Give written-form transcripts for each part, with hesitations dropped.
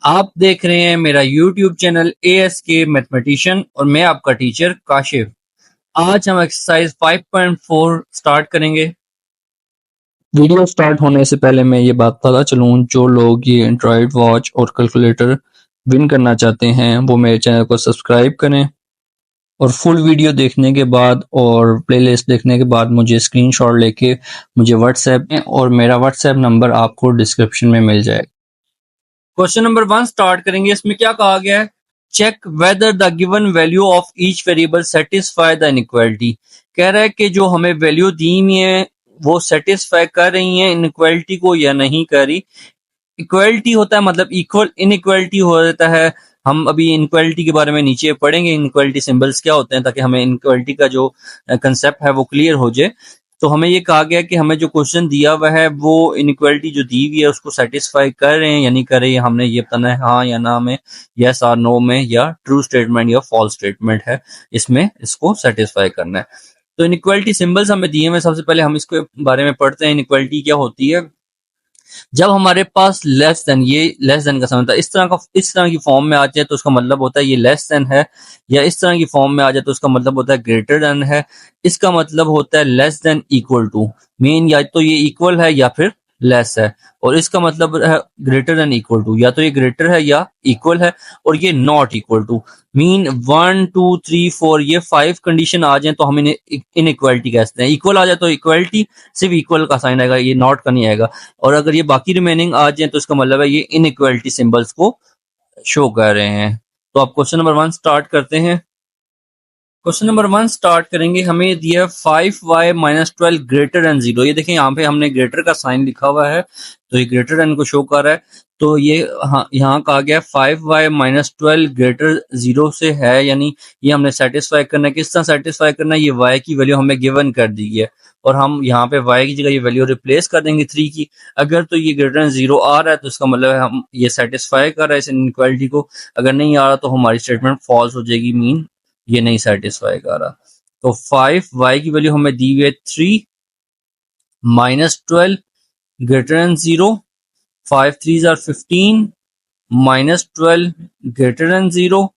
आप देख रहे हैं मेरा YouTube चैनल ASK मैथमेटिशियन और मैं आपका टीचर काशिफ। आज हम एक्सरसाइज 5.4 स्टार्ट करेंगे। वीडियो स्टार्ट होने से पहले मैं ये बात बताता चलूँ, जो लोग ये एंड्रॉयड वॉच और कैलकुलेटर विन करना चाहते हैं वो मेरे चैनल को सब्सक्राइब करें और फुल वीडियो देखने के बाद और प्लेलिस्ट देखने के बाद मुझे स्क्रीनशॉट लेके मुझे व्हाट्सएप में, और मेरा व्हाट्सएप नंबर आपको डिस्क्रिप्शन में मिल जाएगा। क्वेश्चन नंबर 1 स्टार्ट करेंगे। इसमें क्या कहा गया है? Check whether the given value of each variable satisfy the inequality. कह रहा है कि जो हमें वैल्यू दी हुई है वो सेटिस्फाई कर रही है इनइक्वालिटी को या नहीं कर रही। इक्वालिटी होता है मतलब इक्वल, इनइक्वालिटी हो जाता है। हम अभी इनइक्वालिटी के बारे में नीचे पढ़ेंगे, इनइक्वालिटी सिंबल्स क्या होते हैं, ताकि हमें इनइक्वालिटी का जो कंसेप्ट है वो क्लियर हो जाए। तो हमें ये कहा गया कि हमें जो क्वेश्चन दिया हुआ है वो इनइक्वालिटी जो दी हुई है उसको सेटिस्फाई कर रहे हैं या नहीं कर रहे हैं। हमने ये बताना है हाँ या ना में, यस और नो में, या ट्रू स्टेटमेंट या फॉल्स स्टेटमेंट है, इसमें इसको सेटिस्फाई करना है। तो इनइक्वालिटी सिंबल्स हमें दिए हुए, सबसे पहले हम इसके बारे में पढ़ते हैं। इनइक्वालिटी क्या होती है? जब हमारे पास लेस देन, ये लेस देन का समझता है, इस तरह की फॉर्म में आ जाए तो उसका मतलब होता है ये लेस देन है, या इस तरह की फॉर्म में आ जाए तो उसका मतलब होता है ग्रेटर देन है। इसका मतलब होता है less than equal to, mean या तो ये इक्वल है या फिर लेस है। और इसका मतलब है ग्रेटर देन इक्वल टू, या तो ये ग्रेटर है या इक्वल है। और ये नॉट इक्वल टू, मीन 1 2 3 4 ये 5 कंडीशन आ जाए तो हम इन्हें इनइक्वालिटी कहते हैं। इक्वल आ जाए तो इक्वालिटी, सिर्फ इक्वल का साइन आएगा, ये नॉट का नहीं आएगा। और अगर ये बाकी रिमेनिंग आ जाए तो इसका मतलब है ये इनइक्वालिटी सिंबल्स को शो कर रहे हैं। तो आप क्वेश्चन नंबर 1 स्टार्ट करते हैं। क्वेश्चन नंबर 1 स्टार्ट करेंगे। हमें दिया 5y माइनस 12 ग्रेटर देन 0। ये देखें यहाँ पे हमने ग्रेटर का साइन लिखा हुआ है तो ये ग्रेटर देन को शो कर रहा है। तो ये हाँ, यहाँ कहा गया 5y माइनस 12 ग्रेटर 0 से है, यानी ये हमने सेटिस्फाई करना है। किस तरह सेटिस्फाई करना है? ये y की वैल्यू हमें गिवन कर दी है और हम यहाँ पे y की जगह ये वैल्यू रिप्लेस कर देंगे 3 की। अगर तो ये ग्रेटर देन 0 आ रहा है तो इसका मतलब है हम ये सेटिस्फाई कर रहा है इस इनइक्वालिटी को। अगर नहीं आ रहा तो हमारी स्टेटमेंट फॉल्स हो जाएगी, मीन ये नहीं सेटिस्फाई कर रहा। तो 5 y की वैल्यू हमें दी हुई है 3 minus 12 greater than 0, 5 3 are 15 minus 12 greater than 0,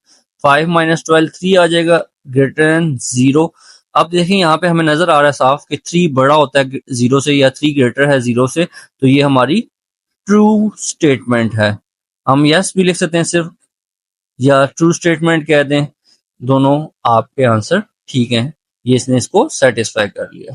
5 minus 12 3 आ जाएगा ग्रेटर देन 0। अब देखें यहाँ पे हमें नजर आ रहा है साफ कि 3 बड़ा होता है 0 से, या 3 ग्रेटर है 0 से, तो ये हमारी ट्रू स्टेटमेंट है। हम यस भी लिख सकते हैं सिर्फ, या ट्रू स्टेटमेंट कह दें, दोनों आपके आंसर ठीक हैं। ये इसने इसको सेटिस्फाई कर लिया।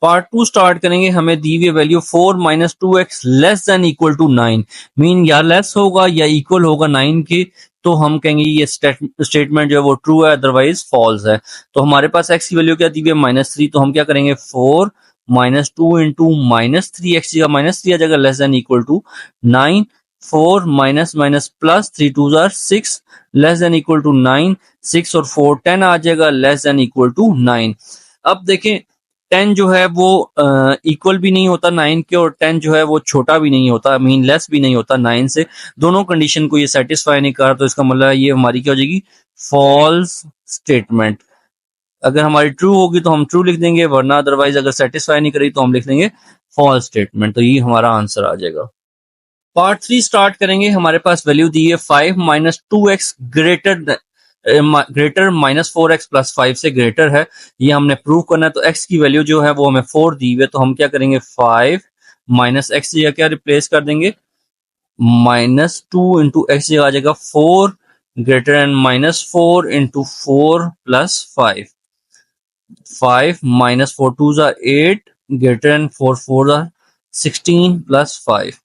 पार्ट 2 स्टार्ट करेंगे। हमें दी हुई value 4 minus 2x less than equal to 9, mean या लेस होगा या इक्वल होगा 9 के, तो हम कहेंगे ये स्टेटमेंट जो है वो ट्रू है, अदरवाइज फॉल्स है। तो हमारे पास x की वैल्यू क्या दी हुई है? -3। तो हम क्या करेंगे? 4 माइनस 2 इंटू -3, x की -3 आ जाएगा, less than equal to 9। 4 minus minus plus 3 2 are 6, less than equal to 9। 6 और 4 10 आ जाएगा, लेस देन इक्वल टू 9। अब देखें 10 जो है वो इक्वल भी नहीं होता 9 के, और 10 जो है वो छोटा भी नहीं होता, मीन लेस भी नहीं होता 9 से। दोनों कंडीशन को ये सेटिस्फाई नहीं कर रहा, तो इसका मतलब ये हमारी क्या हो जाएगी? False statement. अगर हमारी ट्रू होगी तो हम ट्रू लिख देंगे, वरना अदरवाइज अगर सेटिस्फाई नहीं करेगी तो हम लिख देंगे फॉल्स स्टेटमेंट। तो ये हमारा आंसर आ जाएगा। पार्ट 3 स्टार्ट करेंगे। हमारे पास वैल्यू दी है 5 minus 2x greater minus 4x plus 5 से ग्रेटर है। ये हमने प्रूव करना है। तो x की वैल्यू जो है वो हमें 4 दी हुई है, तो हम क्या करेंगे? 5 माइनस एक्स या क्या रिप्लेस कर देंगे? -2 इंटू एक्स आ जाएगा 4 greater and -4 into 4 plus 5। 5 minus 4 2 8 greater and 4 4 16 plus 5।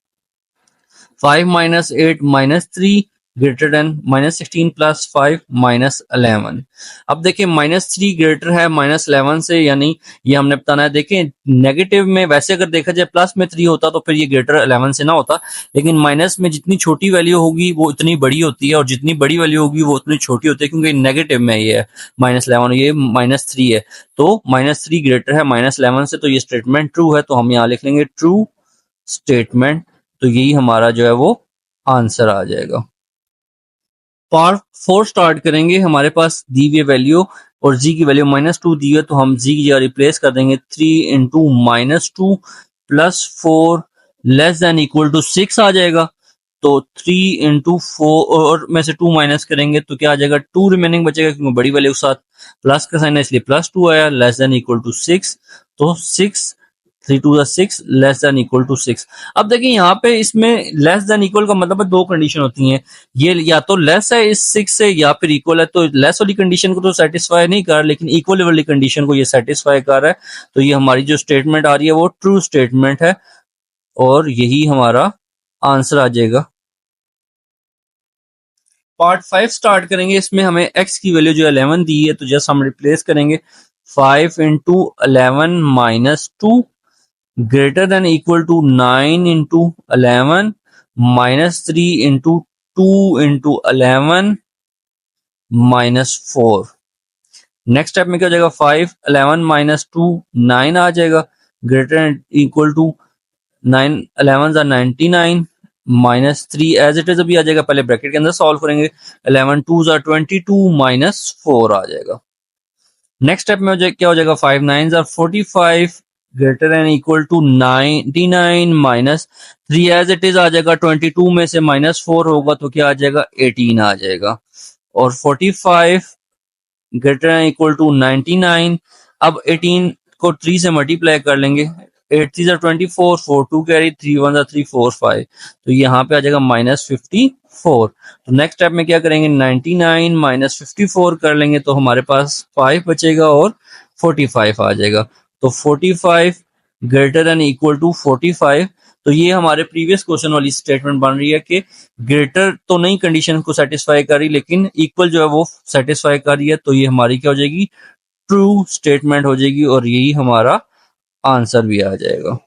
5 minus 8 minus 3 greater than -16 plus 5 -11। अब देखिए -3 ग्रेटर है -11 से, यानी ये हमने बताना है। देखें नेगेटिव में वैसे अगर देखा जाए प्लस में 3 होता तो फिर ये ग्रेटर 11 से ना होता, लेकिन माइनस में जितनी छोटी वैल्यू होगी वो इतनी बड़ी होती है, और जितनी बड़ी वैल्यू होगी वो उतनी छोटी होती है, क्योंकि नेगेटिव में ये है -11, ये -3 है। तो -3 ग्रेटर है -11 से, तो ये स्टेटमेंट ट्रू है। तो हम यहाँ लिख लेंगे ट्रू स्टेटमेंट। तो यही हमारा जो है वो आंसर आ जाएगा। पार्ट 4 स्टार्ट करेंगे। हमारे पास दी हुई वैल्यू और z की वैल्यू -2 दी है, तो हम z की जगह रिप्लेस कर देंगे 3 into -2 plus 4 less than equal to 6 आ जाएगा। तो 3 इंटू 4 में से 2 माइनस करेंगे तो क्या आ जाएगा, 2 रिमेनिंग बचेगा क्योंकि बड़ी वाले के साथ प्लस का साइन है इसलिए +2 आया, लेस देन इक्वल टू 6। तो 6 3 two 6 less than equal to 6। अब देखिए यहाँ पे इसमें लेस देन इक्वल का मतलब है दो कंडीशन होती हैं, ये या तो लेस है इस 6 से या फिर इक्वल है। तो लेस वाली कंडीशन को तो सेटिस्फाई नहीं कर, लेकिन इक्वल वाली कंडीशन को ये सेटिस्फाई कर रहा है। तो ये हमारी जो स्टेटमेंट आ रही है वो ट्रू स्टेटमेंट है और यही हमारा आंसर आ जाएगा। पार्ट 5 स्टार्ट करेंगे। इसमें हमें x की वैल्यू जो 11 दी है तो जस्ट हम रिप्लेस करेंगे 5 into 11 minus 2 greater than equal to 9 into 11 minus 3 into 2 into 11 minus 4। Next step में क्या हो जाएगा, 5 11 माइनस 2 9 आ जाएगा, greater than equal to 9 11 99 minus 3 as it is अभी आ जाएगा, पहले ब्रैकेट के अंदर सॉल्व करेंगे। 11 2 22 माइनस 4 आ जाएगा। नेक्स्ट स्टेप में क्या हो जाएगा, 5 9 45 greater than equal to 99 minus 3 as it is आ जाएगा, 22 में से माइनस 4 होगा तो क्या आ जाएगा, 18 आ जाएगा। और 45 ग्रेटर देन इक्वल टू 99, अब 18 को 3 से मल्टीप्लाई कर लेंगे, 8 3 24 4 2 कैरी 3 1 3 4 5, तो यहाँ पे आ जाएगा माइनस 54। तो नेक्स्ट स्टेप में क्या करेंगे, 99 माइनस 54 कर लेंगे तो हमारे पास 5 बचेगा और 45 आ जाएगा। तो 45 ग्रेटर देन इक्वल टू 45। तो ये हमारे प्रीवियस क्वेश्चन वाली स्टेटमेंट बन रही है कि ग्रेटर तो नहीं कंडीशन को सेटिस्फाई कर रही, लेकिन इक्वल जो है वो सेटिस्फाई कर रही है। तो ये हमारी क्या हो जाएगी, ट्रू स्टेटमेंट हो जाएगी और यही हमारा आंसर भी आ जाएगा।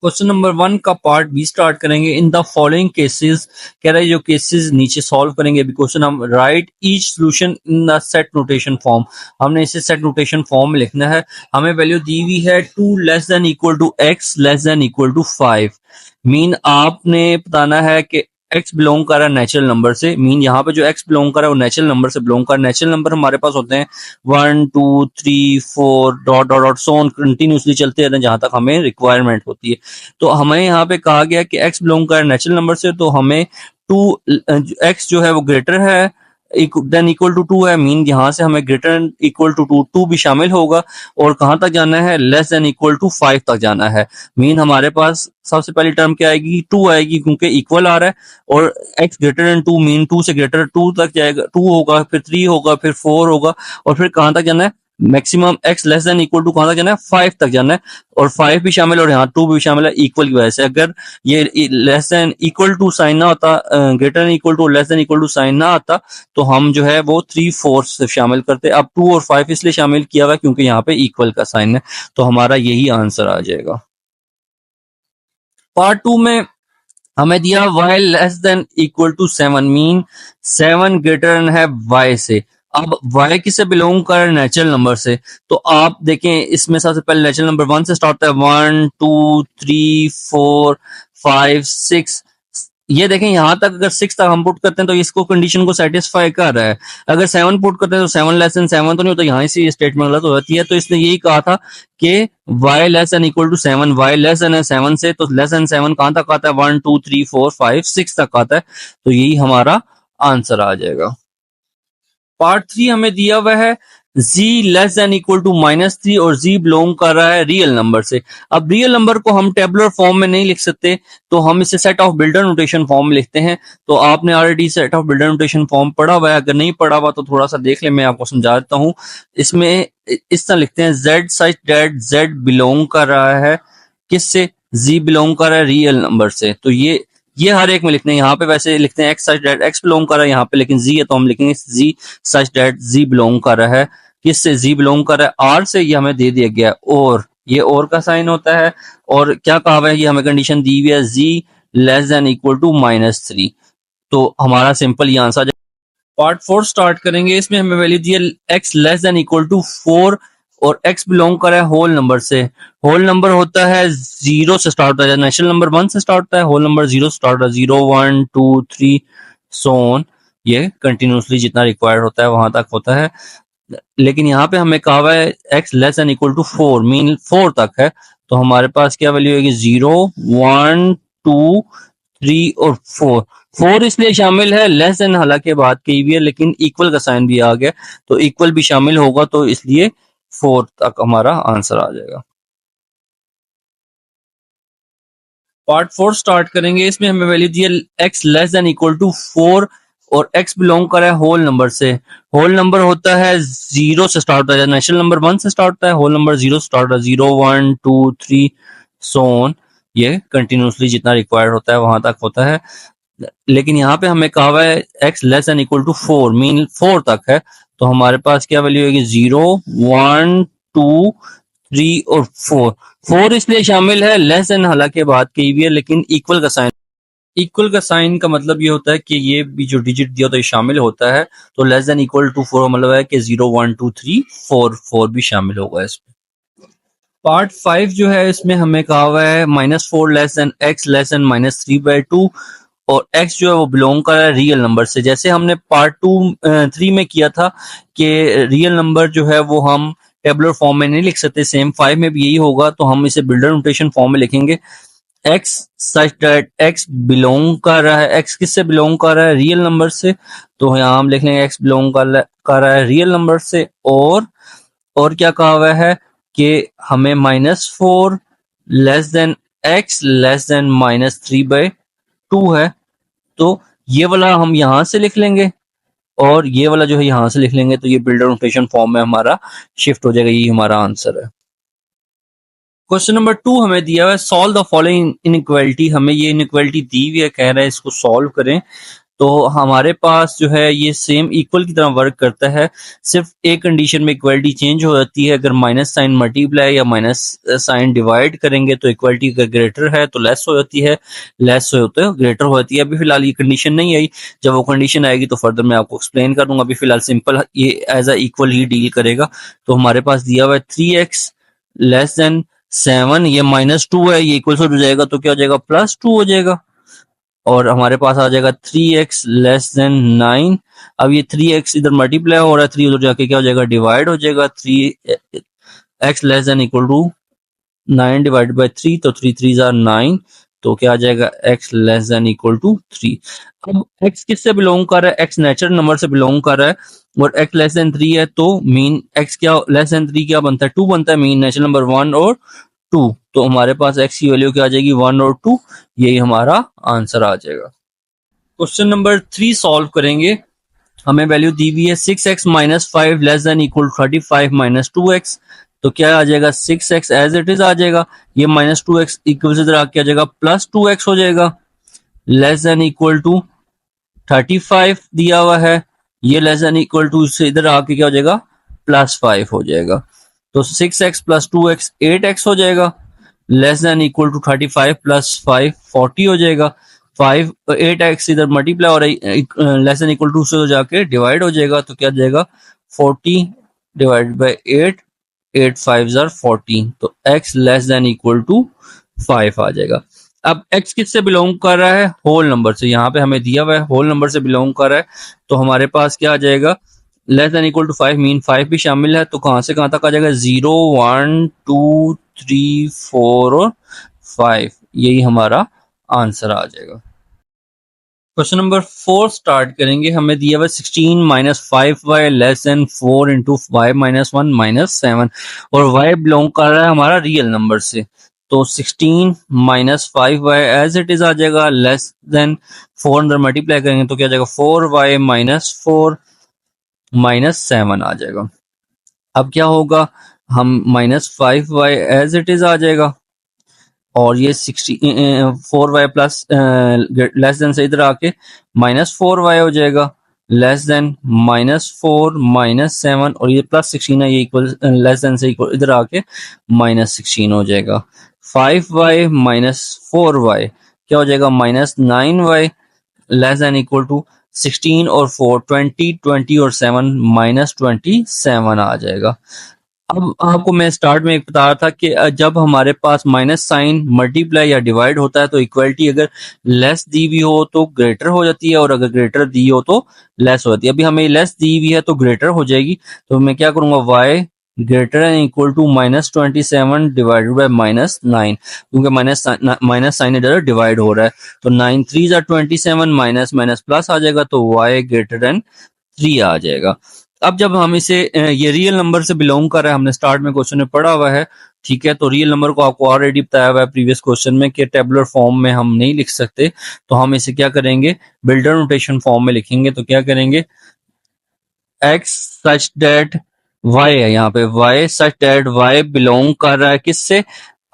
क्वेश्चन नंबर 1 का पार्ट बी स्टार्ट करेंगे। इन द फॉलोइंग केसेस, कह रहा है जो केसेस नीचे सॉल्व करेंगे अभी क्वेश्चन, हम right each solution in the set notation form. हमने इसे सेट नोटेशन फॉर्म में लिखना है। हमें वैल्यू दी हुई है 2 less than equal to x less than equal to 5। Mean आपने बताना है कि x बिलोंग कर रहा है नेचुरल नंबर से। मीन यहाँ पे जो x बिलोंग कर रहा है वो नेचुरल नंबर से बिलोंग कर रहा है। नेचुरल नंबर हमारे पास होते हैं 1 2 3 4 dot dot dot so on, continuously चलते रहते हैं जहां तक हमें रिक्वायरमेंट होती है। तो हमें यहाँ पे कहा गया कि x बिलोंग कर रहा है नेचुरल नंबर से, तो हमें 2 x जो है वो ग्रेटर है देन इक्वल टू 2 है। मीन यहाँ से हमें ग्रेटर इक्वल टू 2 भी शामिल होगा और कहाँ तक जाना है, लेस देन इक्वल टू 5 तक जाना है। मीन हमारे पास सबसे पहली टर्म क्या आएगी, 2 आएगी क्योंकि इक्वल आ रहा है, और x ग्रेटर देन 2 मीन 2 से ग्रेटर 2 तक जाएगा, 2 होगा, फिर 3 होगा, फिर 4 होगा, और फिर कहाँ तक जाना है, maximum x less than equal to कहाँ तक जाना है, 5 तक जाना है। और 5 भी शामिल और यहाँ 2 भी शामिल है इक्वल की वजह से। अगर ये less than equal to sign ना होता, greater than equal to less than equal to sign ना आता, तो हम जो है वो 3 4 से शामिल करते। अब 2 और 5 इसलिए शामिल किया हुआ है क्योंकि यहाँ पे इक्वल का साइन है, तो हमारा यही आंसर आ जाएगा। पार्ट 2 में हमें दिया y less than equal to 7, mean 7 greater than है y से। अब y किसे बिलोंग कर नेचुरल नंबर से, तो आप देखें इसमें सबसे पहले नेचुरल नंबर 1 से स्टार्ट होता है, 1 2 3 4 5 6। ये देखें यहाँ तक अगर 6 तक हम पुट करते हैं तो इसको कंडीशन को सेटिस्फाई कर रहा है। अगर 7 पुट करते हैं तो 7 लेस देन 7 तो नहीं होता, यहाँ से ये स्टेटमेंट गलत हो जाती है। तो इसने यही कहा था कि y less than equal to 7, y less than है 7 से, तो लेस देन 7 कहाँ तक आता है, 1 2 3 4 5 6 तक आता है। तो यही हमारा आंसर आ जाएगा। पार्ट 3 हमें दिया हुआ है z less than equal to -3 और z बिलोंग कर रहा है रियल नंबर से। अब रियल नंबर को हम टेबुलर फॉर्म में नहीं लिख सकते, तो हम इसे set of builder notation form में लिखते हैं। तो आपने already set of builder notation form पढ़ा हुआ है, अगर नहीं पढ़ा हुआ तो थोड़ा सा देख ले, मैं आपको समझा देता हूँ। इसमें इस तरह लिखते हैं, z such that z belong कर रहा है किससे, z बिलोंग कर रहा है रियल नंबर से। तो ये हर एक में लिखते हैं। यहाँ पे वैसे लिखते हैं x such that x belong कर रहा है यहाँ पे, लेकिन z है तो हम लिखेंगे z such that z belong कर रहा है किससे, z बिलोंग कर रहा है r से। ये हमें दे दिया गया और ये और का साइन होता है, और क्या कहा हुआ है, ये हमें कंडीशन दी हुई है z less than equal to -3। तो हमारा सिंपल ये आंसर। पार्ट 4 स्टार्ट करेंगे। इसमें हमें वैल्यू दी है x less than equal to 4 और x बिलोंग कर रहा है होल नंबर से। होल नंबर होता है 0 से स्टार्ट होता है, नेचुरल नंबर 1 से स्टार्ट होता है, होल नंबर 0 से स्टार्ट होता है, 0 1 2 3 सो ऑन, ये कंटिन्यूसली जितना रिक्वायर्ड होता है वहां तक होता है। लेकिन यहाँ पे हमें कहा हुआ है x less than equal to 4, mean 4 तक है। तो हमारे पास क्या वैल्यू होगी, 0 1 2, 3 और 4। 4 इसलिए शामिल है, लेस देन हालांकि बात कही हुई है लेकिन इक्वल का साइन भी आ गया, तो इक्वल भी शामिल होगा, तो इसलिए 4 तक हमारा आंसर आ जाएगा। पार्ट 4 स्टार्ट करेंगे। इसमें हमें वैल्यू दी है x less than equal to 4 और x बिलोंग कर रहा है होल नंबर से। होल नंबर होता है 0 से स्टार्ट होता है, नेचुरल नंबर 1 से स्टार्ट होता है, होल नंबर 0 से स्टार्ट होता है, 0 1 2 3 सो ऑन, ये कंटिन्यूसली जितना रिक्वायर्ड होता है वहां तक होता है। लेकिन यहाँ पे हमें कहा हुआ है x less than equal to 4 mean 4 तक है, तो हमारे पास क्या वैल्यू होगी 0 1 2 3 और 4। 4 इसलिए शामिल है, लेस देन हालांकि बात कही हुई है लेकिन इक्वल का साइन, इक्वल का साइन का मतलब ये होता है कि ये भी जो डिजिट दिया होता है शामिल होता है, तो लेस देन इक्वल टू 4 मतलब है कि 0 1 2 3 4 भी शामिल होगा इसमें। पार्ट 5 जो है इसमें हमें कहा हुआ है -4 less then x less then -3/2 और x जो है वो बिलोंग कर रहा है रियल नंबर से। जैसे हमने पार्ट 3 में किया था कि रियल नंबर जो है वो हम टेबुलर फॉर्म में नहीं लिख सकते, सेम 5 में भी यही होगा, तो हम इसे बिल्डर नोटेशन फॉर्म में लिखेंगे x such that x belong कर रहा है। x किससे बिलोंग कर रहा है? रियल नंबर से, तो यहाँ हम लिख लेंगे x बिलोंग कर रहा है रियल नंबर से। और क्या कहा हुआ है कि हमें -4 less then x less then -3/2 है, तो ये वाला हम यहां से लिख लेंगे और ये वाला जो है यहां से लिख लेंगे, तो ये बिल्डर नोटेशन फॉर्म में हमारा शिफ्ट हो जाएगा। ये हमारा आंसर है। क्वेश्चन नंबर 2 हमें दिया हुआ है सॉल्व द फॉलोइंग इनइक्वालिटी। हमें ये इनइक्वालिटी दी हुई है, कह रहा है इसको सॉल्व करें। तो हमारे पास जो है ये सेम इक्वल की तरह वर्क करता है, सिर्फ एक कंडीशन में इक्वालिटी चेंज हो जाती है। अगर माइनस साइन मल्टीप्लाई या माइनस साइन डिवाइड करेंगे तो इक्वालिटी अगर ग्रेटर है तो लेस हो जाती है, लेस हो तो ग्रेटर हो जाती है। अभी फिलहाल ये कंडीशन नहीं आई, जब वो कंडीशन आएगी तो फर्दर मैं आपको एक्सप्लेन कर दूंगा। अभी फिलहाल सिंपल ये एज अ इक्वल ही डील करेगा। तो हमारे पास दिया हुआ है 3x लेस देन 7, ये -2 है, ये इक्वल हो जाएगा तो क्या हो जाएगा +2 हो जाएगा। और हमारे पास आ जाएगा 3x लेस देन 9। अब ये 3x इधर मल्टीप्लाई हो रहा है, 3 उधर जाके क्या हो जाएगा डिवाइड हो जाएगा। 3x less than equal to 9 divide by 3, तो 3 3 जार 9, तो क्या आ जाएगा x less than equal to 3। अब x किससे बिलोंग कर रहा है? x नेचुरल नंबर से बिलोंग कर रहा है और x लेस देन 3 है, तो मीन x क्या लेस देन 3 क्या बनता है? 2 बनता है। मीन नेचुरल नंबर 1 और 2, तो हमारे पास x की वैल्यू क्या आ जाएगी 1 और 2, यही हमारा आंसर आ जाएगा। क्वेश्चन नंबर 3 सॉल्व करेंगे। हमें वैल्यू दी हुई है 6x minus 5 less than equal 35 minus 2x, तो क्या आ जाएगा 6x एज इट इज आ जाएगा, ये -2x इक्वल से इधर आके आ जाएगा +2x हो जाएगा, लेस देन इक्वल टू 35 दिया हुआ है, ये लेस देन इक्वल टू से इधर आके क्या हो जाएगा +5 हो जाएगा, तो 6x + 2x 8x हो जाएगा, लेस देन इक्वल टू 35 + 5 40 हो जाएगा। 8x इधर मल्टीप्लाई हो रही, लेस देन इक्वल टू से जाके डिवाइड हो जाएगा, तो क्या जाएगा 40 डिवाइड बाय 8, 8 5 जार 14, तो x less than equal to 5 आ जाएगा। अब x किससे बिलोंग कर रहा है? होल नंबर से। यहाँ पे हमें दिया हुआ है होल नंबर से बिलोंग कर रहा है, तो हमारे पास क्या आ जाएगा less than equal to 5, mean 5 भी शामिल है, तो कहां से कहां तक आ जाएगा 0 1 2 3 4 और 5, यही हमारा आंसर आ जाएगा। क्वेश्चन नंबर 4 स्टार्ट करेंगे। हमें दिया हुआ 16 minus 5y less than 4 into 5 minus 1 minus 7 और y बिलोंग कर रहा है हमारा रियल नंबर से, तो 16 minus 5y as it is आ जाएगा, लेस देन 4 अंदर मल्टीप्लाई करेंगे तो क्या आ जाएगा 4y माइनस 4 माइनस 7 आ जाएगा। अब क्या होगा, हम -5y एज इट इज आ जाएगा और ये 4y प्लस लेस देन से इधर आके -4y हो जाएगा, लेस देन -4 -7 और ये +16 है, ये इक्वल लेस देन से इक्वल इधर आके -16 हो जाएगा। 5y -4y क्या हो जाएगा -9y, less than equal to 16 और 4 20 20 और 7 -27 आ जाएगा। अब आपको मैं स्टार्ट में एक बता रहा था कि जब हमारे पास माइनस साइन मल्टीप्लाई या डिवाइड होता है तो इक्वलिटी अगर लेस दी हुई हो तो ग्रेटर हो जाती है और अगर ग्रेटर दी हो तो लेस हो जाती है। अभी हमें लेस दी हुई है तो ग्रेटर हो जाएगी, तो मैं क्या करूंगा y greater and equal to -27 divided by -9, क्योंकि माइनस साइन इधर डिवाइड हो रहा है। तो 9 3 जा 27, माइनस माइनस प्लस आ जाएगा, तो y ग्रेटर देन 3 आ जाएगा। अब जब हम इसे ये रियल नंबर से बिलोंग कर रहा है, हमने स्टार्ट में क्वेश्चन में पढ़ा हुआ है, ठीक है। तो रियल नंबर को आपको ऑलरेडी बताया हुआ है प्रीवियस क्वेश्चन में कि टेबुलर फॉर्म में हम नहीं लिख सकते, तो हम इसे क्या करेंगे, बिल्डर नोटेशन फॉर्म में लिखेंगे। तो क्या करेंगे, x सच दैट y है, यहाँ पे y such that y belong कर रहा है किससे,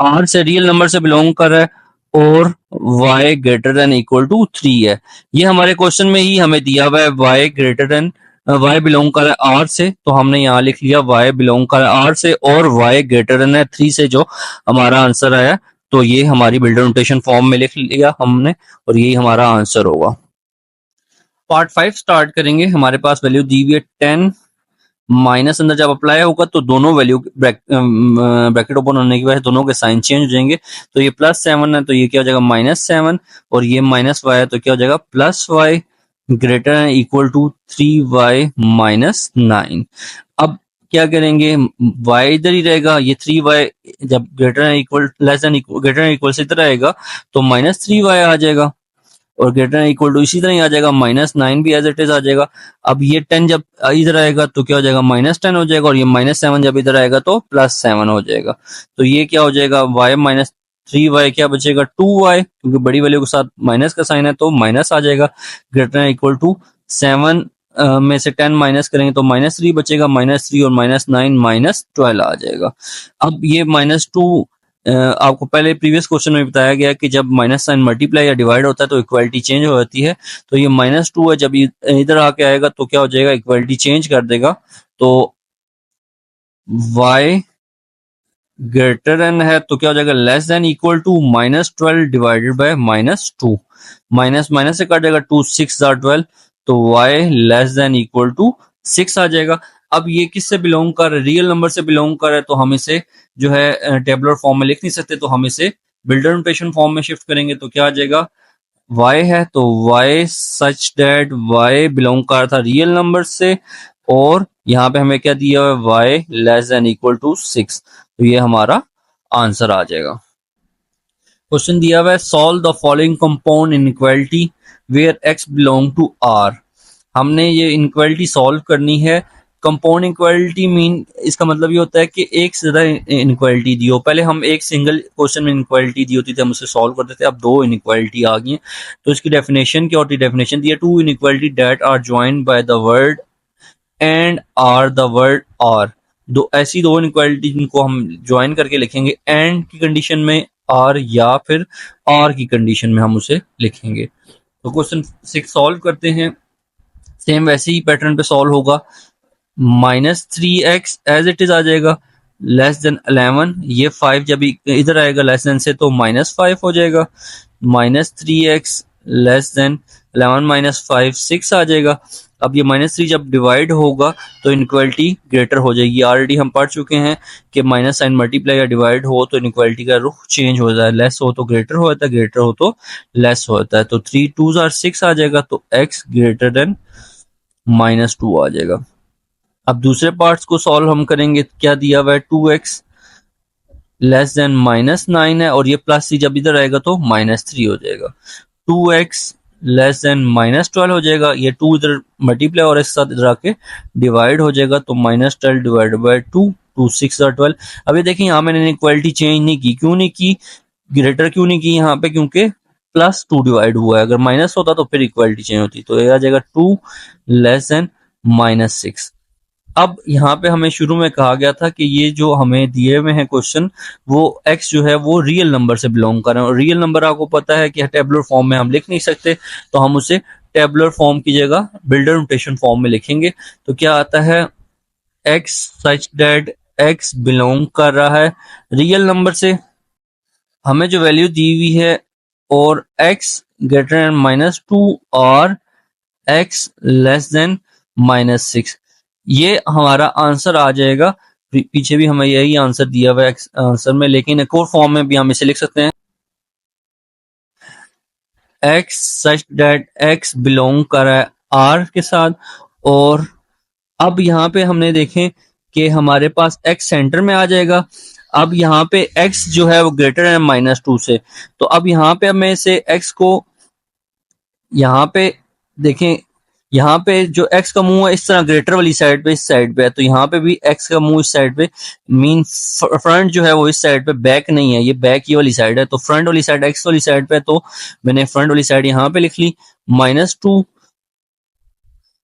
r से, रियल नंबर से बिलोंग कर रहा है, और y greater than equal to 3 है। ये हमारे क्वेश्चन में ही हमें दिया हुआ है, y greater then, y belong कर रहा है r से, तो हमने यहाँ लिख लिया y बिलोंग कर रहा है r से, और y ग्रेटर देन है 3 से, जो हमारा आंसर आया। तो ये हमारी बिल्डर नोटेशन फॉर्म में लिख लिया हमने, और यही हमारा आंसर होगा। पार्ट 5 स्टार्ट करेंगे। हमारे पास वैल्यू दी हुई है 10, माइनस अंदर जब अप्लाई होगा तो दोनों वैल्यू ब्रैकेट ओपन होने की वजह से दोनों के साइन चेंज हो जाएंगे। तो ये +7 है, तो ये क्या हो जाएगा -7, और ये -y है, तो क्या हो जाएगा +y greater and equal to 3y -9। अब क्या करेंगे, y इधर ही रहेगा, ये 3y जब greater and equal, less than greater and equal से इधर आएगा, तो -3y आ जाएगा, और ग्रेटर एंड इक्वल टू इसी तरह ही आ जाएगा, -9 भी एज इट इज आ जाएगा। अब ये 10 जब इधर आएगा तो क्या हो जाएगा, -10 हो जाएगा, और ये -7 जब इधर आएगा तो +7 हो जाएगा। तो ये क्या हो जाएगा, y -3y क्या बचेगा 2y, क्योंकि बड़ी वैल्यू के साथ माइनस का साइन है तो माइनस आ जाएगा। ग्रेटर एंड इक्वल टू 7 में से 10 माइनस करेंगे तो -3 बचेगा, -3 और -9 -12 आ जाएगा। अब ये -2 आपको पहले प्रीवियस क्वेश्चन में बताया गया कि जब माइनस साइन मल्टीप्लाई या डिवाइड होता है तो इक्वालिटी चेंज हो जाती है। तो ये -2 है, जब इधर आके आएगा तो क्या हो जाएगा, इक्वालिटी चेंज कर देगा। तो y ग्रेटर देन है तो क्या हो जाएगा, less than equal to -12 divided by -2, minus minus से कट जाएगा, 2 6 12, तो y less than equal to 6 आ जाएगा। अब ये किससे बिलोंग कर रहा है, रियल नंबर से बिलोंग कर रहा है, तो हम इसे जो है टेबुलर फॉर्म में लिख नहीं सकते, तो हम इसे बिल्डर नोटेशन फॉर्म में शिफ्ट करेंगे। तो क्या आ जाएगा, y है तो y such that y belong कर रहा था रियल नंबर से, और यहाँ पे हमें क्या दिया हुआ है, y less than equal to 6, तो ये हमारा आंसर आ जाएगा। क्वेश्चन दिया हुआ है, solve the following compound inequality where x belong to r। हमने ये इनइक्वालिटी सॉल्व करनी है। कंपाउंड इनइक्वालिटी मीन, इसका मतलब ये होता है कि एक से ज्यादा इनइक्वालिटी दी हो। पहले हम एक सिंगल क्वेश्चन में इनइक्वालिटी दी होती थी, हम उसे सॉल्व करते थे, अब दो इनइक्वालिटी आ गई हैं। तो इसकी डेफिनेशन क्या होती है, डेफिनेशन दी है, two inequality that are joined by the word and or the word or. दो ऐसी दो इनइक्वालिटी जिनको हम ज्वाइन करके लिखेंगे, एंड की कंडीशन में आर, या फिर आर की कंडीशन में हम उसे लिखेंगे। तो क्वेश्चन 6 सॉल्व करते हैं। सेम वैसे ही पैटर्न पे सॉल्व होगा। -3x एज इट इज आ जाएगा, लेस देन 11, ये 5 जब इधर आएगा लेस देन से तो -5 हो जाएगा, -3x लेस देन 11 -5 6 आ जाएगा। अब ये -3 जब डिवाइड होगा तो इनइक्वालिटी ग्रेटर हो जाएगी। ऑलरेडी हम पढ़ चुके हैं कि माइनस साइन मल्टीप्लाई या डिवाइड हो तो इनइक्वालिटी का रुख चेंज हो जाता है, लेस हो तो ग्रेटर हो जाता है, ग्रेटर हो तो लेस होता है। तो 3 2s आर 6 आ जाएगा, तो x ग्रेटर देन -2 आ जाएगा। अब दूसरे पार्ट्स को सॉल्व हम करेंगे। क्या दिया हुआ है, 2x लेस देन -9 है, और ये प्लस सी जब इधर आएगा तो -3 हो जाएगा। 2x लेस देन -12 हो जाएगा, ये 2 इधर मल्टीप्लाई और इसके साथ इधर आके डिवाइड हो जाएगा, तो -12 डिवाइड बाय 2, 2 6 12। अब ये देखिए यहाँ मैंने इक्वालिटी चेंज नहीं की, क्यों नहीं की, ग्रेटर क्यों नहीं की यहाँ पे, क्योंकि +2 डिवाइड हुआ है। अगर माइनस होता तो फिर इक्वालिटी चेंज होती। तो ये आ जाएगा 2 लेस देन -6। अब यहाँ पे हमें शुरू में कहा गया था कि ये जो हमें दिए हुए हैं क्वेश्चन, वो x जो है वो रियल नंबर से बिलोंग कर रहे हैं, और रियल नंबर आपको पता है कि टेबुलर फॉर्म में हम लिख नहीं सकते, तो हम उसे टेबुलर फॉर्म की जगह बिल्डर नोटेशन फॉर्म में लिखेंगे। तो क्या आता है, x such that x belong कर रहा है रियल नंबर से, हमें जो वैल्यू दी हुई है, और x ग्रेटर देन -2 और x लेस देन -6, ये हमारा आंसर आ जाएगा। पीछे भी हमें यही आंसर दिया हुआ है आंसर में, लेकिन एक और फॉर्म में भी हम इसे लिख सकते हैं, x such that x belong कर रहा है r के साथ। और अब यहाँ पे हमने देखें कि हमारे पास x सेंटर में आ जाएगा। अब यहाँ पे x जो है वो ग्रेटर है -2 से, तो अब यहाँ पे मैं इसे x को यहाँ पे देखें, यहाँ पे जो x का मुंह है इस तरह ग्रेटर वाली साइड पे, इस साइड पे है, तो यहाँ पे भी x का मुंह इस साइड पे, मीन फ्रंट जो है वो इस साइड पे, बैक नहीं है, ये बैक ये वाली साइड है, तो फ्रंट वाली साइड x वाली साइड पे, तो मैंने फ्रंट वाली साइड यहाँ पे लिख ली -2।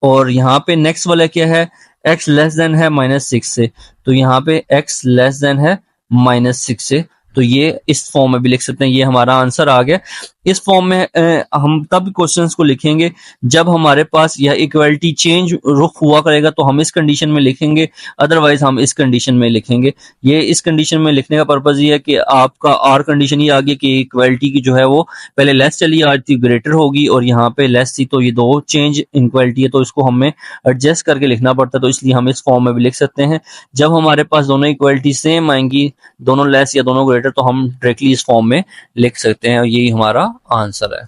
और यहाँ पे नेक्स्ट वाला क्या है, x लेस देन है -6 से, तो यहाँ पे x लेस देन है -6 से, तो ये इस फॉर्म में भी लिख सकते हैं। ये हमारा आंसर आ गया। इस फॉर्म में हम तब क्वेश्चंस को लिखेंगे जब हमारे पास यह इक्वलिटी चेंज रुख हुआ करेगा, तो हम इस कंडीशन में लिखेंगे, अदरवाइज हम इस कंडीशन में लिखेंगे। ये इस कंडीशन में लिखने का पर्पज ये है कि आपका आर कंडीशन ये आ गई कि इक्वलिटी की जो है वो पहले लेस चली आज थी, ग्रेटर होगी, और यहाँ पे लेस थी, तो ये दो चेंज इक्वलिटी है, तो इसको हमें एडजस्ट करके लिखना पड़ता है, तो इसलिए हम इस फॉर्म में भी लिख सकते हैं। जब हमारे पास दोनों इक्वलिटी सेम आएंगी, दोनों लेस या दोनों ग्रेटर, तो हम डायरेक्टली इस फॉर्म में लिख सकते हैं, और यही हमारा आंसर है।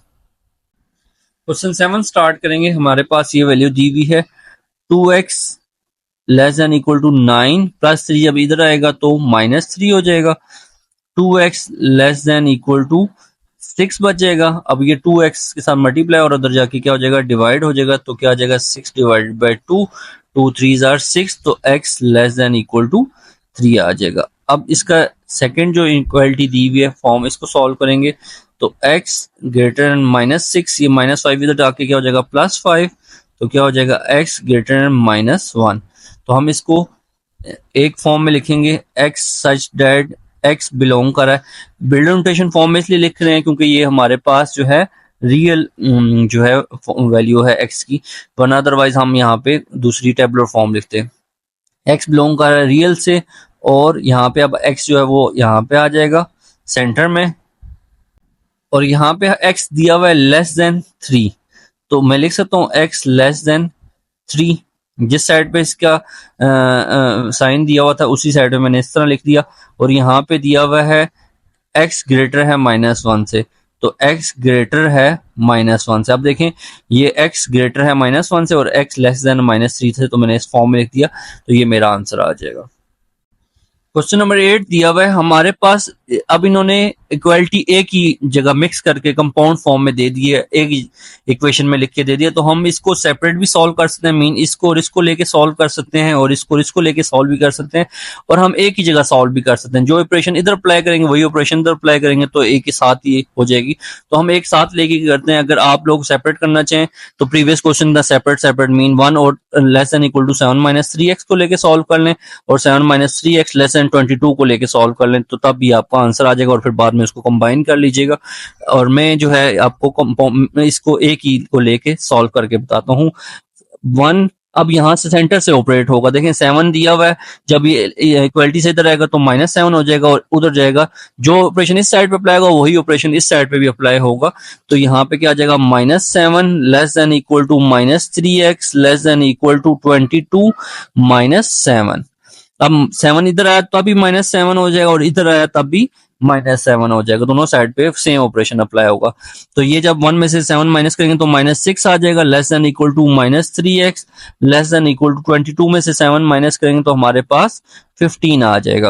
क्वेश्चन 7 स्टार्ट करेंगे। हमारे पास ये वैल्यू दी हुई है 2x less than equal to 9 plus 3, जब इधर आएगा तो -3 हो जाएगा। 2x less than equal to 6 बच जाएगा। अब ये 2x के साथ मल्टीप्लाई और उधर जाके क्या हो जाएगा, डिवाइड हो जाएगा, तो क्या आ जाएगा 6 डिवाइडेड बाई 2, 2 3 आर 6, तो x less than equal to 3 आ जाएगा। अब इसका सेकंड जो इक्वालिटी दी हुई है फॉर्म, इसको सॉल्व करेंगे, तो x ग्रेटर देन -6, ये -5 इधर जाके क्या हो जाएगा +5, तो क्या हो जाएगा x ग्रेटर देन -1। तो हम इसको एक फॉर्म में लिखेंगे, x such that x belong कर रहा है। बिल्डर नोटेशन फॉर्म में इसलिए लिख रहे हैं क्योंकि ये हमारे पास जो है रियल जो है वैल्यू है x की, वरना अदरवाइज हम यहाँ पे दूसरी टेबुलर फॉर्म लिखते हैं। x बिलोंग कर रहा है रियल से, और यहाँ पे अब x जो है वो यहाँ पे आ जाएगा सेंटर में, और यहाँ पे x दिया हुआ है लेस देन 3, तो मैं लिख सकता हूँ x लेस देन 3। जिस साइड पे इसका साइन दिया हुआ था उसी साइड पे मैंने इस तरह लिख दिया, और यहाँ पे दिया हुआ है x ग्रेटर है -1 से, तो x ग्रेटर है -1 से। अब देखें ये x ग्रेटर है -1 से और x लेस देन -3 से, तो मैंने इस फॉर्म में लिख दिया, तो ये मेरा आंसर आ जाएगा। क्वेश्चन नंबर 8 दिया हुआ है हमारे पास। अब इन्होंने इक्वालिटी ए की जगह मिक्स करके कंपाउंड फॉर्म में दे दी है, एक इक्वेशन में लिख के दे दिया, तो हम इसको सेपरेट भी सॉल्व कर सकते हैं, मीन इसको और इसको लेके सॉल्व कर सकते हैं, और इसको और इसको लेके सॉल्व भी कर सकते हैं, और हम एक ही जगह सॉल्व भी कर सकते हैं। जो ऑपरेशन इधर अप्लाई करेंगे वही ऑपरेशन इधर अप्लाई करेंगे, तो एक ही साथ ही हो जाएगी। तो हम एक साथ लेके करते हैं। अगर आप लोग सेपरेट करना चाहें तो प्रीवियस क्वेश्चन था सेपरेट सेपरेट, मीन 1 और less than equal to 7 - 3x को लेके सॉल्व कर लें, और 7 - 3x लेस देन 22 को लेके सॉल्व कर लें, तो तब भी आपका आंसर आ जाएगा, और फिर बाद में उसको कंबाइन कर लीजिएगा। और मैं जो है आपको इसको एक ही को लेके सॉल्व करके बताता हूँ। 1 अब यहाँ से सेंटर से ऑपरेट होगा, देखें 7 दिया हुआ है, जब ये इक्वलिटी से इधर आएगा तो -7 हो जाएगा, और उधर जाएगा, जो ऑपरेशन इस साइड पे अप्लाई होगा वही ऑपरेशन इस साइड पे भी अप्लाई होगा, तो यहाँ पे क्या आ जाएगा -7 less than equal to -3x less than equal to 22 -7। अब 7 इधर आया तब भी -7 हो जाएगा, और इधर आया तब भी -7 हो जाएगा, दोनों साइड पे सेम ऑपरेशन अप्लाई होगा। तो ये जब 1 में से 7 माइनस करेंगे तो -6 आ जाएगा, less than equal to -3x less than equal to 22 में से 7 माइनस करेंगे तो हमारे पास 15 आ जाएगा।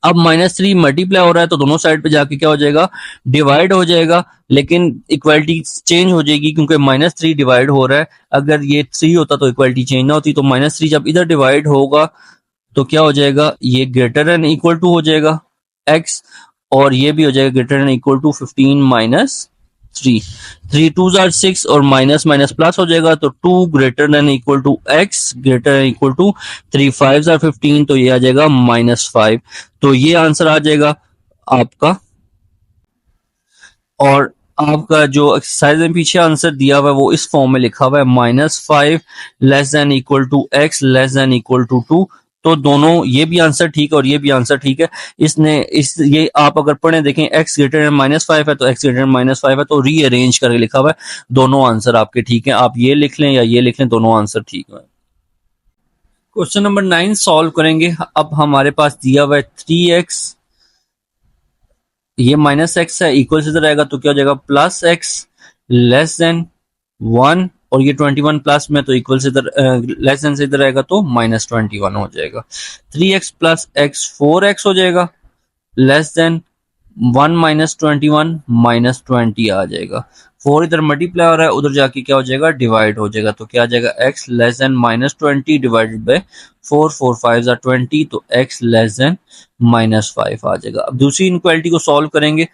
अब -3 मल्टीप्लाई हो रहा है तो दोनों साइड पे जाके क्या हो जाएगा, डिवाइड हो जाएगा, लेकिन इक्वालिटी चेंज हो जाएगी क्योंकि -3 डिवाइड हो रहा है। अगर ये 3 होता तो इक्वालिटी चेंज ना होती, तो -3 जब इधर डिवाइड होगा तो क्या हो जाएगा, ये ग्रेटर देन इक्वल टू हो जाएगा x, और ये भी हो जाएगा greater than equal to 15 - 3। 3 2 are 6 और माइनस माइनस प्लस हो जाएगा, तो 2 greater than equal to x greater than equal to 3 5 are 15, तो ये आ जाएगा -5। तो ये आंसर आ जाएगा आपका। और आपका जो एक्सरसाइज में पीछे आंसर दिया हुआ है वो इस फॉर्म में लिखा हुआ है -5 less than equal to x less than equal to 2। तो दोनों ये भी आंसर ठीक है और ये भी आंसर ठीक है। ये आप अगर पढ़े देखें x ग्रेटर देन -5 है तो x ग्रेटर देन -5 है, तो रीअरेंज करके लिखा हुआ है, दोनों आंसर आपके ठीक है। आप ये लिख लें या ये लिख लें, दोनों आंसर ठीक है। क्वेश्चन नंबर 9 सॉल्व करेंगे। अब हमारे पास दिया हुआ है 3x, ये -x है, इक्वल से इधर आएगा तो क्या हो जाएगा +x लेस देन 1 और ये 21 प्लस में तो इक्वल से इधर लेस देन से इधर आएगा तो -21 हो जाएगा। 3x प्लस x 4x हो जाएगा, लेस देन 1 माइनस 21 -20 आ जाएगा। 4 इधर मल्टीप्लाई हो रहा है, उधर जाके क्या हो जाएगा, डिवाइड हो जाएगा। तो क्या आ जाएगा, x less then -20 divided by 4, 4 5 20, तो x लेस देन -5 आ जाएगा। अब दूसरी इनक्वालिटी को सॉल्व करेंगे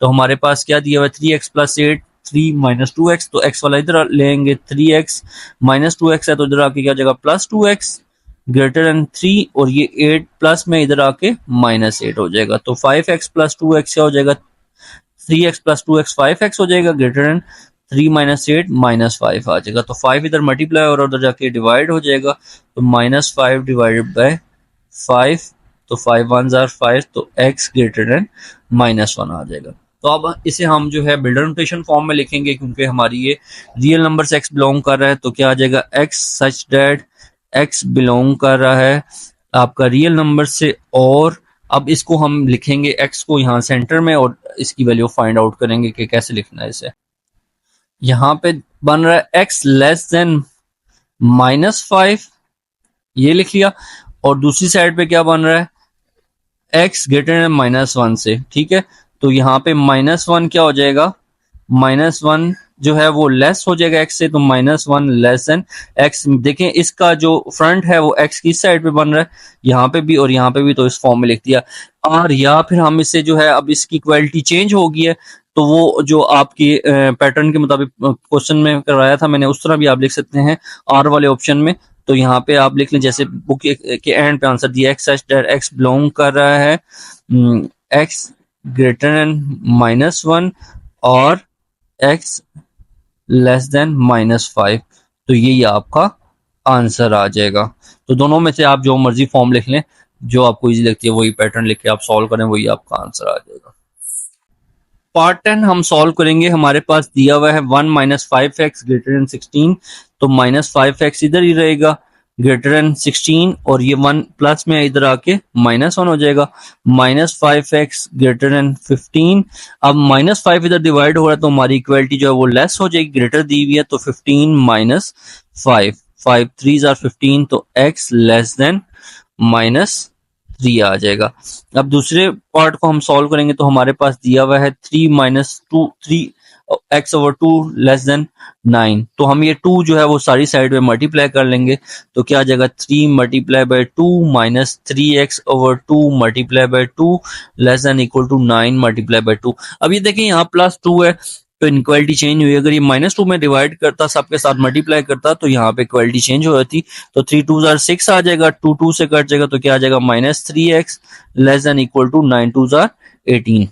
तो हमारे पास क्या दिया हुआ है, 3x प्लस 8 3 माइनस 2x, तो x वाला इधर लेंगे, 3x माइनस 2x है तो इधर आके क्या हो जाएगा, प्लस 2x ग्रेटर देन 3, और ये 8 प्लस में इधर आके -8 हो जाएगा। तो 5x प्लस 2x क्या हो जाएगा, 3x प्लस 2x 5x हो जाएगा, ग्रेटर देन 3 माइनस 8 -5 आ जाएगा। तो 5 इधर मल्टीप्लाई और उधर जाके डिवाइड हो जाएगा, तो -5 डिवाइडेड बाय 5, तो 5 1 आर 5, तो x ग्रेटर देन -1 आ जाएगा। तो अब इसे हम जो है बिल्डर नोटेशन फॉर्म में लिखेंगे, क्योंकि हमारी ये रियल नंबर से x बिलोंग कर रहा है। तो क्या आ जाएगा, x such that x belong कर रहा है आपका रियल नंबर से, और अब इसको हम लिखेंगे x को यहाँ सेंटर में और इसकी वैल्यू फाइंड आउट करेंगे कि कैसे लिखना है इसे। यहाँ पे बन रहा है x लेस देन -5, ये लिख लिया, और दूसरी साइड पे क्या बन रहा है, x ग्रेटर देन -1 से, ठीक है। तो यहाँ पे -1 क्या हो जाएगा, -1 जो है वो लेस हो जाएगा x से, तो -1 लेस देन x। देखें इसका जो फ्रंट है वो x की साइड पे बन रहा है, यहाँ पे भी और यहाँ पे भी, तो इस फॉर्म में लिख दिया। और या फिर हम इसे जो है, अब इसकी क्वालिटी चेंज हो गई है, तो वो जो आपकी पैटर्न के मुताबिक क्वेश्चन में करवाया था मैंने, उस तरह भी आप लिख सकते हैं आर वाले ऑप्शन में। तो यहाँ पे आप लिख लें, जैसे बुक के एंड पे आंसर दिया, x बिलोंग कर रहा है x ग्रेटर देन -1 और x लेस देन -5, तो यही आपका आंसर आ जाएगा। तो दोनों में से आप जो मर्जी फॉर्म लिख लें, जो आपको इजी लगती है वही पैटर्न लिख के आप सॉल्व करें, वही आपका आंसर आ जाएगा। पार्ट 10 हम सॉल्व करेंगे। हमारे पास दिया हुआ है 1 माइनस 5x ग्रेटर देन 16, तो -5x इधर ही रहेगा ग्रेटर देन 16, और ये 1 प्लस में इधर आके -1 हो जाएगा, -5x ग्रेटर देन 15। अब -5 इधर डिवाइड हो रहा है तो हमारी इक्वलिटी जो है वो लेस हो जाएगी, ग्रेटर दी हुई है, तो 15 माइनस 5, 5 3 आर 15, तो x लेस देन -3 आ जाएगा। अब दूसरे पार्ट को हम सॉल्व करेंगे तो हमारे पास दिया हुआ है 3 minus 2 3 x over 2 less then 9, तो हम ये 2 जो है वो सारी साइड में मल्टीप्लाई कर लेंगे, तो क्या आ जाएगा, 3 multiply by 2 minus 3x over 2 multiply by 2 less than equal to 9 multiply by 2। अब ये देखें यहाँ +2 है, तो इनक्वालिटी चेंज हुई। अगर ये -2 में डिवाइड करता, सबके साथ मल्टीप्लाई करता, तो यहाँ पे इक्वालिटी चेंज हो जाती, तो 3 2 आर 6 आ जाएगा, 2 2 से कट जाएगा, तो क्या आ जाएगा, -3x less than equal to 9 2 are 18।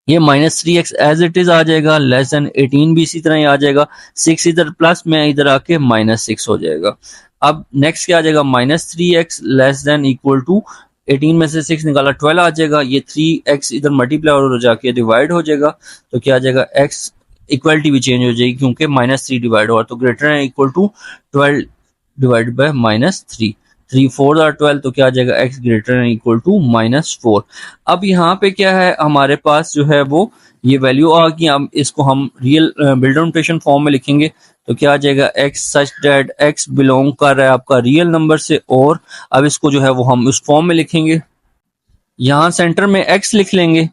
ये -3x एज इट इज आ जाएगा, लेस देन 18 भी इसी तरह ही आ जाएगा, 6 इधर प्लस में इधर आके -6 हो जाएगा। अब नेक्स्ट क्या आ जाएगा, -3x less than equal to 18 में से 6 निकाला 12 आ जाएगा, ये 3x इधर मल्टीप्लाई और जाके डिवाइड हो जाएगा, तो क्या आ जाएगा, x इक्वलिटी भी चेंज हो जाएगी क्योंकि -3 डिवाइड हुआ, तो ग्रेटर है equal to 12 divide by -3, 3 4 are 12, तो क्या आ जाएगा, x greater and equal to -4। अब यहाँ पे क्या है, हमारे पास जो है वो ये वैल्यू आ गई। अब इसको हम रियल बिल्डर नोटेशन फॉर्म में लिखेंगे, तो क्या आ जाएगा, x such that x belong कर रहा है आपका रियल नंबर से, और अब इसको जो है वो हम उस फॉर्म में लिखेंगे। यहाँ सेंटर में x लिख लेंगे,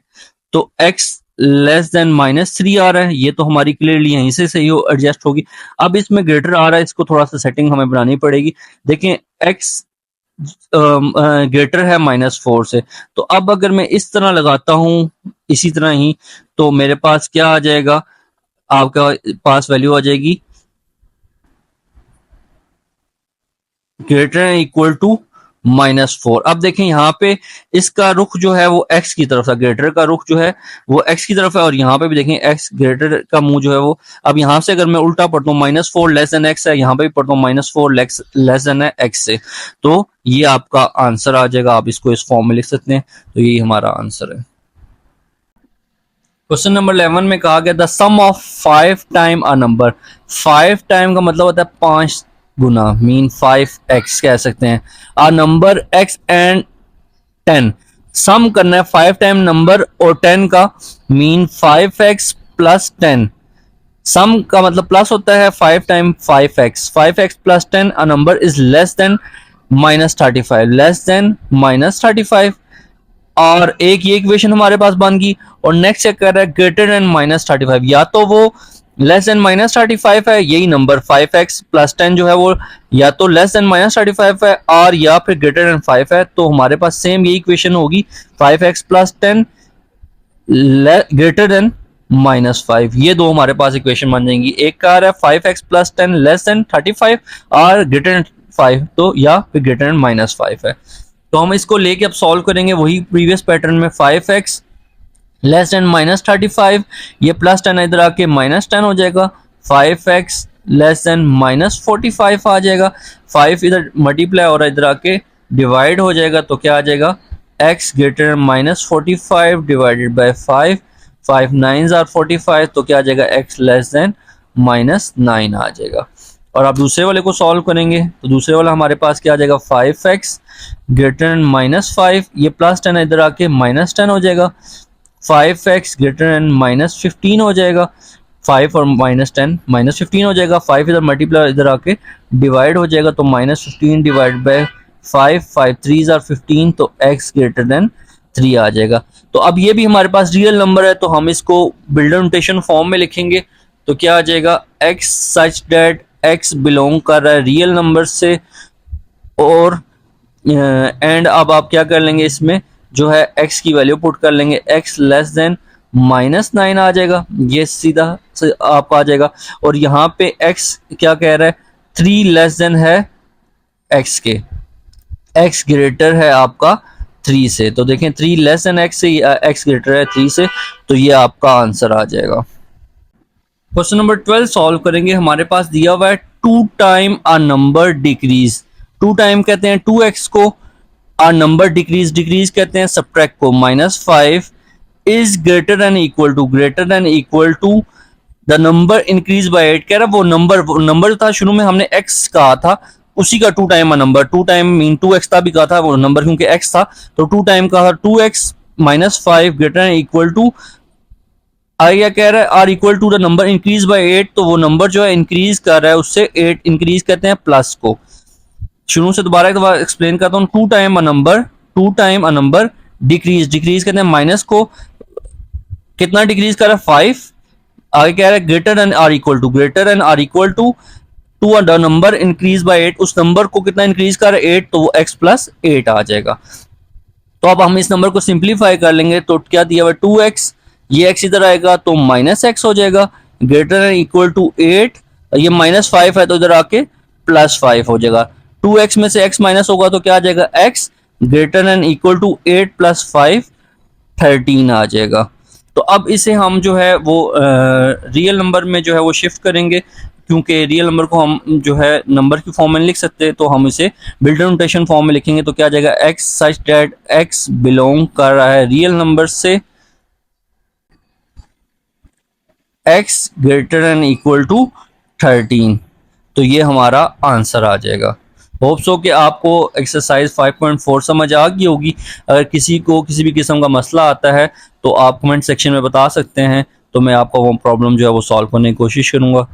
तो x लेस देन -3 आ रहा है, ये तो हमारी क्लियरली यहीं से सही हो एडजस्ट होगी। अब इसमें ग्रेटर आ रहा है, इसको थोड़ा सा सेटिंग हमें बनानी पड़ेगी। देखें x ग्रेटर है -4 से, तो अब अगर मैं इस तरह लगाता हूं इसी तरह ही, तो मेरे पास क्या आ जाएगा, आपका पास वैल्यू आ जाएगी ग्रेटर इक्वल टू -4। अब देखें यहाँ पे इसका रुख जो है वो x की तरफ है, ग्रेटर का रुख जो है वो x की तरफ है, और यहाँ पे भी देखें x ग्रेटर का मुंह जो है वो, अब यहाँ से अगर मैं उल्टा पढ़ता हूँ, -4 लेस देन x है, यहाँ पे भी पढ़ता हूँ -4 लेस देन है x से, तो ये आपका आंसर आ जाएगा। आप इसको इस फॉर्म में लिख सकते हैं, तो यही हमारा आंसर है। क्वेश्चन नंबर 11 में कहा गया, the sum of 5 time a number, 5 time का मतलब होता है 5 गुना, मीन 5x कह सकते हैं, अ नंबर x एंड 10, सम करना है 5 टाइम नंबर और 10 का, मीन 5x प्लस 10 सम का मतलब प्लस होता है 5 time 5x, 5x plus 10 a number is less than -35, less than -35। और एक ये इक्वेशन हमारे पास बन गई। और नेक्स्ट चेक कर रहा है ग्रेटर देन -35, या तो वो लेस देन -35 है, यही नंबर 5x प्लस 10 जो है वो या तो लेस देन -35 है और या फिर ग्रेटर देन 5 है। तो हमारे पास सेम यही इक्वेशन होगी 5x प्लस 10 ग्रेटर देन -5। ये दो हमारे पास इक्वेशन बन जाएंगी। एक का आ रहा है 5x प्लस 10 लेस देन 35 और ग्रेटर देन 5, तो या फिर ग्रेटर देन -5 है। तो हम इसको लेके अब सॉल्व करेंगे वही प्रीवियस पैटर्न में। 5x लेस देन -35, ये प्लस 10 इधर आके -10 हो जाएगा। 5x लेस देन -45 आ जाएगा। 5 इधर मल्टीप्लाई और इधर आके डिवाइड हो जाएगा, तो क्या आ जाएगा x greater than -45 divided by 5, 5 9s are 45, तो क्या आ जाएगा x लेस देन -9 आ जाएगा। और आप दूसरे वाले को सॉल्व करेंगे तो दूसरे वाला हमारे पास क्या आ जाएगा 5x ग्रेटर देन -5, ये प्लस 10 इधर आके -10 हो जाएगा। 5x ग्रेटर देन -15 हो जाएगा। 5 और -10 -15 हो जाएगा। 5 इधर मल्टीप्लाई इधर आके डिवाइड हो जाएगा, तो -15 डिवाइड बाय 5, 5 3s आर 15, तो x ग्रेटर देन 3 आ जाएगा। तो अब ये भी हमारे पास रियल नंबर है, तो हम इसको बिल्डर नोटेशन फॉर्म में लिखेंगे। तो क्या आ जाएगा x such that x belong कर रहा है रियल नंबर से। और एंड अब आप क्या कर लेंगे, इसमें जो है x की वैल्यू पुट कर लेंगे, x लेस देन -9 आ जाएगा, ये सीधा आपका आ जाएगा। और यहाँ पे x क्या कह रहा है 3 लेस देन है x के, x ग्रेटर है आपका 3 से। तो देखें 3 लेस देन x से, x ग्रेटर है 3 से, तो ये आपका आंसर आ जाएगा। क्वेश्चन नंबर 12 सॉल्व करेंगे। हमारे पास दिया हुआ है 2 time a number decrease. 2 time कहते हैं 2x को, अ नंबर डिक्रीज, डिक्रीज कहते हैं सब्ट्रैक्ट को। -5 is greater than equal to, greater than equal to the number increase by 8। कह रहा है वो नंबर था शुरू में हमने x कहा था, उसी का 2 time a number, 2 time mean 2x था भी कहा था, वो नंबर क्योंकि x था तो 2 टाइम कहा था। 2x -5 greater than equal to, आगे क्या कह रहा है or equal to the number increase by 8, तो वो नंबर जो है इंक्रीज कर रहा है उससे 8, इंक्रीज कहते हैं प्लस को। शुरू से दोबारा एक दफा एक्सप्लेन करता हूँ। 2 time a number, 2 time a number decrease, decrease कहते हैं माइनस को, कितना डिक्रीज कर रहा है 5। आगे कह रहा है greater than or equal to, greater than or equal to the number increase by 8, उस नंबर को कितना इंक्रीज कर रहा है 8, तो वो x प्लस 8 आ जाएगा। तो अब हम इस नंबर को सिंप्लीफाई कर लेंगे, तो क्या दिया हुआ 2x, ये x इधर आएगा तो -x हो जाएगा, ग्रेटर देन इक्वल टू 8, ये -5 है तो इधर आके +5 हो जाएगा। 2x में से x माइनस होगा तो क्या आ जाएगा x greater than equal to 8 + 5 13 आ जाएगा। तो अब इसे हम जो है वो रियल नंबर में जो है वो शिफ्ट करेंगे, क्योंकि रियल नंबर को हम जो है नंबर की फॉर्म में लिख सकते हैं, तो हम इसे बिल्डर नोटेशन फॉर्म में लिखेंगे। तो क्या आ जाएगा x such that x belong कर रहा है रियल नंबर से, x greater than equal to 13, तो ये हमारा आंसर आ जाएगा। होप सो कि आपको एक्सरसाइज 5.4 समझ आ गई होगी। अगर किसी को किसी भी किस्म का मसला आता है तो आप कमेंट सेक्शन में बता सकते हैं, तो मैं आपका वो प्रॉब्लम जो है वो सॉल्व करने की कोशिश करूँगा।